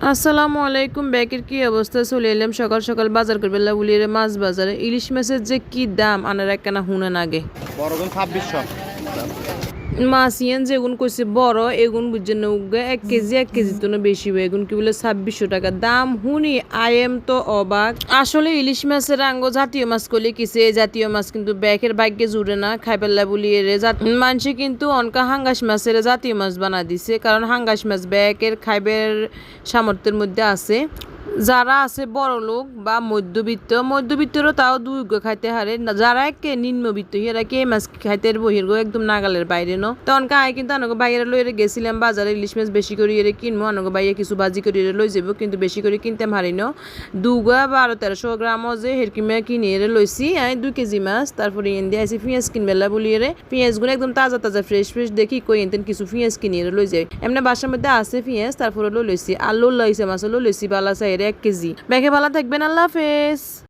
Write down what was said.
আসসালামু আলাইকুম। ব্যাকের কি অবস্থা? চলে এলাম সকাল সকাল বাজার করবে উলিয়ে মাছ বাজারে। ইলিশ মাছের যে কি দাম আনার একখানা হুনেন আগে। বড় গুণ 2600। মাছ ইয়ান যেগুন কইছে বড় এগুন বুঝছেন উগে 1 কেজি তো না বেশি হয় এগুন কি বলে 2600 টাকা দাম হুনি আইএম তো অবাক। আসলে ইলিশ মাছের আঙ্গ জাতীয় মাছ করলে কিসে জাতীয় মাছ কিন্তু ব্যাকের ভাগ্যে জুড়ে না খাইবেলা বলিয়ে রে মানুষে কিন্তু অনকা হাঙ্গাস মাছের জাতীয় মাছ বানা দিছে কারণ হাঙ্গাস মাছ ব্যাকের খাইবের সামর্থ্যের মধ্যে আছে। যারা আছে বড় লোক বা মধ্যবিত্তরও তাও দুই খাইতে হারে যারা একে নিম্নবিত্ত এরা কে মাছ খাইতে বহির্গ একদম নাগালের বাইরে ন তখন কায় কিন্তু আনগো বাইরে লইরে গেছিলাম বাজারে ইলিশ মাছ বেশি করে এরে কিনবো আনগো বাইরে কিছু ভাজি করে লই যাবো কিন্তু বেশি করে কিনতে হারি ন 1200-1300 গ্রাম যে হেরকিমে কিনে এরে লইছি আমি 2 কেজি মাছ তারপরে এনে আইসি পেঁয়াজ কিনবেলা বলি এরে পেঁয়াজগুলো একদম তাজা তাজা ফ্রেশ দেখি কই এনতেন কিছু পেঁয়াজ কিনে এরে লই যাই এমনি বাসার মধ্যে আছে পেঁয়াজ তারপরে লইছি আলু লইছে মাছ লইছি বালা চাই 1 কেজি ব্যাগে ভালো থাকবেন আল্লাহ হাফেজ।